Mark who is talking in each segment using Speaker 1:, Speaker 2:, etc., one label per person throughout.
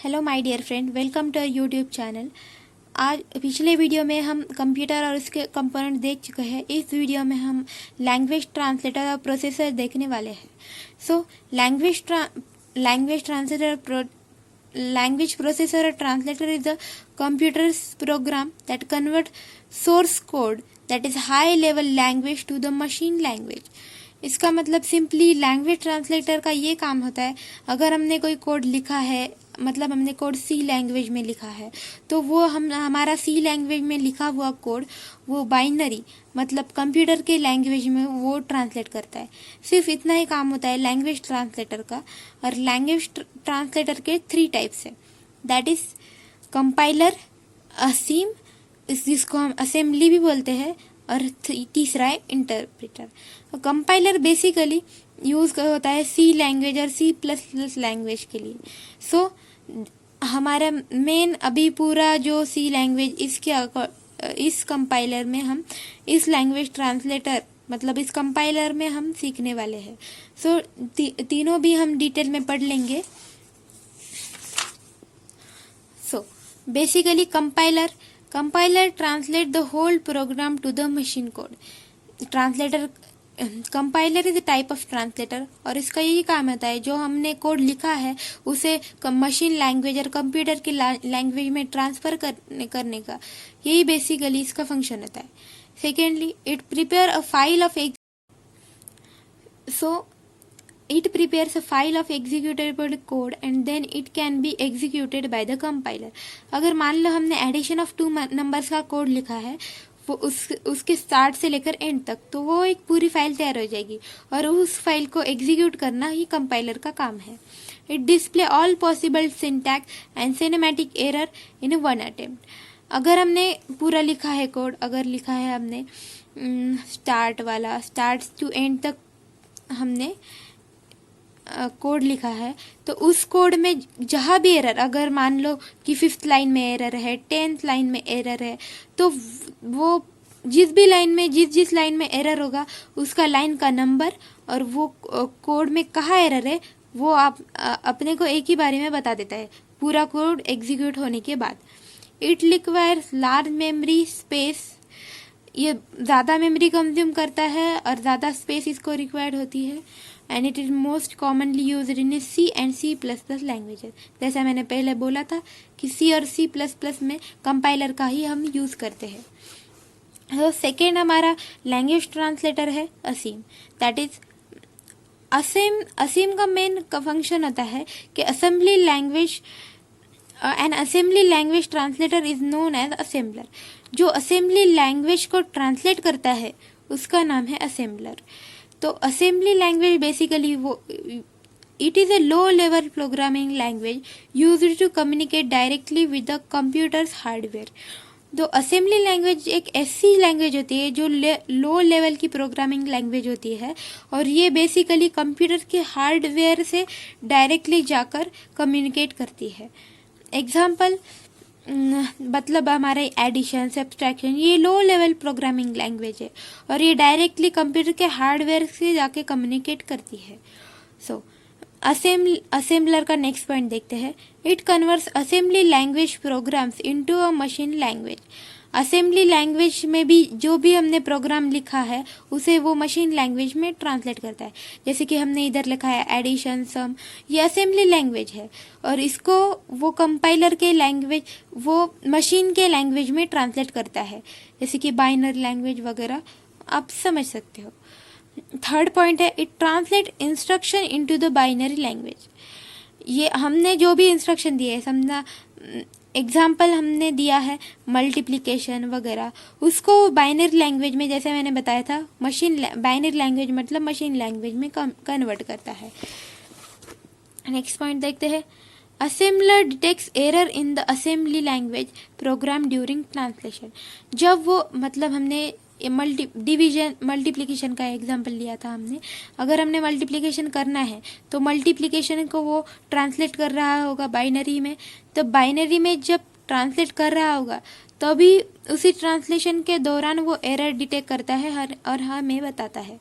Speaker 1: Hello my dear friend, welcome to YouTube channel. आज पिछले video में हम कंप्यूटर और उसके कंपोनेंट देख चुके हैं। इस वीडियो में हम लैंग्वेज ट्रांसलेटर और प्रोसेसर देखने वाले हैं। लैंग्वेज प्रोसेसर और translator is a computers program that convert source code that is high level language to the machine language. इसका मतलब सिंपली लैंग्वेज ट्रांसलेटर का ये काम होता है, अगर हमने कोई कोड लिखा है, मतलब हमने कोड सी लैंग्वेज में लिखा है, तो वो हमारा सी लैंग्वेज में लिखा हुआ कोड वो बाइनरी मतलब कंप्यूटर के लैंग्वेज में वो ट्रांसलेट करता है। सिर्फ इतना ही काम होता है लैंग्वेज ट्रांसलेटर का। और लैंग्वेज ट्रांसलेटर के 3 टाइप्स है, दैट इज कंपाइलर, असीम, जिसको हम असेंबली भी बोलते हैं, और तीसरा है इंटरप्रेटर। कंपाइलर बेसिकली यूज होता है सी लैंग्वेज और C++ लैंग्वेज के लिए। हमारा मेन अभी पूरा जो सी लैंग्वेज इस कंपाइलर में हम इस लैंग्वेज ट्रांसलेटर मतलब इस कंपाइलर में हम सीखने वाले हैं। तीनों भी हम डिटेल में पढ़ लेंगे। Basically compiler translate the whole program to the machine code. Compiler is a type of translator, और इसका यही काम होता है जो हमने कोड लिखा है उसे मशीन लैंग्वेज और कंप्यूटर की लैंग्वेज में ट्रांसफर करने का, यही बेसिकली इसका फंक्शन होता है। Secondly, it prepares a file of executable code and then it can be executed by the compiler। अगर मान लो हमने एडिशन ऑफ 2 नंबर्स का कोड लिखा है, वो उसके स्टार्ट से लेकर एंड तक, तो वो एक पूरी फाइल तैयार हो जाएगी और उस फाइल को एग्जीक्यूट करना ही कंपाइलर का काम है। It display all possible syntax and cinematic error in one attempt. अगर हमने पूरा लिखा है कोड, अगर लिखा है हमने स्टार्ट टू एंड तक हमने कोड लिखा है, तो उस कोड में जहाँ भी एरर, अगर मान लो कि 5th लाइन में एरर है, 10th लाइन में एरर है, तो वो जिस लाइन में एरर होगा उसका लाइन का नंबर और वो कोड में कहाँ एरर है वो आप अपने को एक ही बारे में बता देता है पूरा कोड एग्जीक्यूट होने के बाद। It requires large memory space, ये ज़्यादा मेमोरी कंज्यूम करता है और ज़्यादा स्पेस इसको रिक्वायर्ड होती है। And it is most commonly used in C and C++ languages. जैसा मैंने पहले बोला था कि C और C++ में कंपाइलर का ही हम यूज़ करते हैं। तो सेकेंड हमारा लैंग्वेज ट्रांसलेटर है असीम, दैट इज असीम का मेन फंक्शन होता है कि assembly language translator is known as assembler. जो असेंबली लैंग्वेज को ट्रांसलेट करता है उसका नाम है असेंबलर। तो assembly language basically it is a low level programming language used to communicate directly with the computer's hardware. तो असेंबली लैंग्वेज एक ऐसी लैंग्वेज होती है जो लो लेवल की प्रोग्रामिंग लैंग्वेज होती है, और ये बेसिकली कंप्यूटर के हार्डवेयर से डायरेक्टली जाकर कम्युनिकेट करती है। एग्जाम्पल मतलब हमारे एडिशन, सब्सट्रैक्शन, ये लो लेवल प्रोग्रामिंग लैंग्वेज है और ये डायरेक्टली कंप्यूटर के हार्डवेयर से जाके कम्युनिकेट करती है। असेंबलर का नेक्स्ट पॉइंट देखते हैं। It converts assembly language programs into a machine language. Assembly language में भी जो भी हमने प्रोग्राम लिखा है उसे वो मशीन लैंग्वेज में ट्रांसलेट करता है। जैसे कि हमने इधर लिखा है एडिशन, सम, ये असेंबली लैंग्वेज है और इसको वो कंपाइलर के लैंग्वेज वो मशीन के लैंग्वेज में ट्रांसलेट करता है, जैसे कि बाइनरी लैंग्वेज वगैरह, आप समझ सकते हो। थर्ड पॉइंट है, it translate instruction into the binary language. ये हमने जो भी इंस्ट्रक्शन दिए है, समझना एग्जाम्पल हमने दिया है मल्टीप्लिकेशन वगैरह, उसको बाइनरी लैंग्वेज में, जैसे मैंने बताया था, बाइनरी लैंग्वेज मतलब मशीन लैंग्वेज में कन्वर्ट करता है। नेक्स्ट पॉइंट देखते हैं। Assembler detects error in the assembly language program during translation. जब वो मतलब हमने मल्टीप्लिकेशन का एग्जाम्पल लिया था हमने, अगर हमने मल्टीप्लिकेशन करना है तो मल्टीप्लिकेशन को वो ट्रांसलेट कर रहा होगा बाइनरी में, तो बाइनरी में जब ट्रांसलेट कर रहा होगा तभी उसी ट्रांसलेशन के दौरान वो एरर डिटेक्ट करता है और हमें बताता है।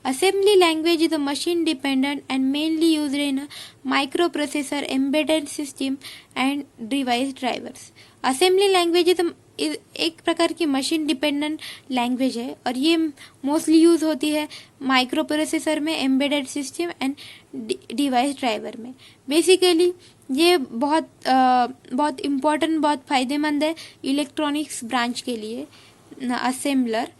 Speaker 1: Assembly language is a machine dependent and mainly used in a microprocessor, embedded system and device drivers. Assembly language is एक प्रकार की मशीन डिपेंडेंट लैंग्वेज है और ये मोस्टली यूज होती है माइक्रो प्रोसेसर में, embedded system and device driver में. बेसिकली ये बहुत इम्पोर्टेंट, बहुत फायदेमंद है इलेक्ट्रॉनिक्स ब्रांच के लिए, असेंबलर.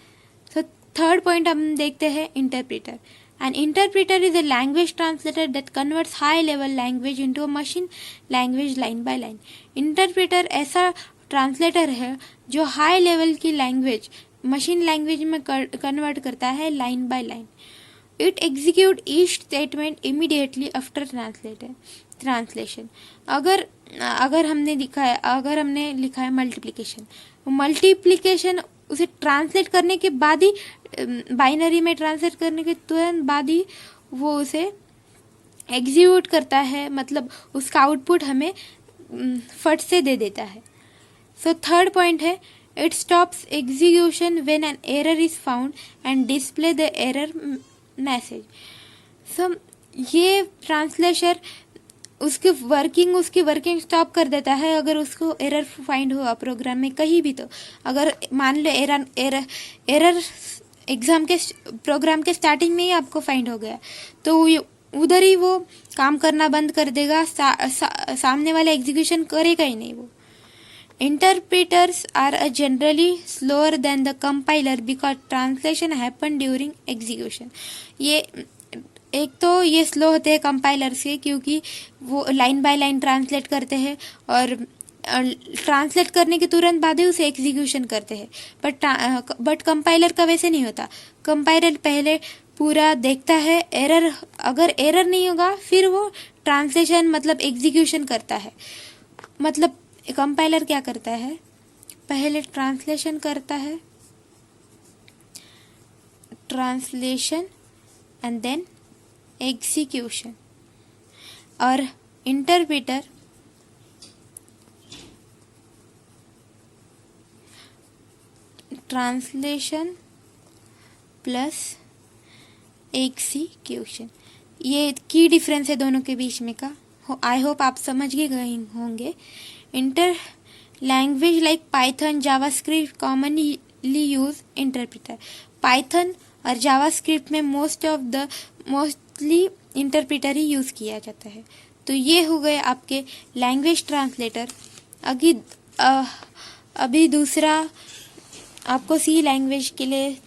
Speaker 1: तो थर्ड पॉइंट हम देखते हैं interpreter. An interpreter is a language translator that converts high level language into a machine language line by line. Interpreter ऐसा ट्रांसलेटर है जो हाई लेवल की लैंग्वेज मशीन लैंग्वेज में कन्वर्ट करता है line by line. It execute each statement immediately after translation. अगर हमने लिखा है मल्टीप्लिकेशन, उसे ट्रांसलेट करने के बाद ही, बाइनरी में ट्रांसलेट करने के तुरंत बाद ही वो उसे एग्जीक्यूट करता है, मतलब उसका आउटपुट हमें फट से दे देता है. सो थर्ड पॉइंट है, it stops execution when an error is found and display the error message. So ये ट्रांसलेटर उसकी वर्किंग स्टॉप कर देता है अगर उसको एरर फाइंड हुआ प्रोग्राम में कहीं भी. तो अगर मान लो एरर एग्जाम के प्रोग्राम के स्टार्टिंग में ही आपको फाइंड हो गया, तो उधर ही वो काम करना बंद कर देगा, सामने वाला एग्जीक्यूशन करेगा ही नहीं वो. Interpreters are generally slower than the compiler because translation happen during execution. एक तो ये स्लो होते हैं कंपाइलर से क्योंकि वो लाइन बाय लाइन ट्रांसलेट करते हैं और ट्रांसलेट करने के तुरंत बाद ही उसे एग्जीक्यूशन करते हैं. बट कंपाइलर का वैसे नहीं होता. कंपाइलर पहले पूरा देखता है, अगर एरर नहीं होगा फिर वो ट्रांसलेशन मतलब एग्जीक्यूशन करता है. मतलब कंपाइलर क्या करता है, पहले ट्रांसलेशन करता है, ट्रांसलेशन एंड देन एग्जीक्यूशन. और इंटरप्रेटर ट्रांसलेशन प्लस एग्जीक्यूशन. ये की डिफरेंस है दोनों के बीच में का. आई होप आप समझ गए होंगे. Inter language like Python, JavaScript commonly use interpreter. Python और JavaScript में मोस्टली इंटरप्रेटर ही यूज़ किया जाता है. तो ये हो गए आपके लैंग्वेज ट्रांसलेटर. अभी दूसरा आपको सी लैंग्वेज के लिए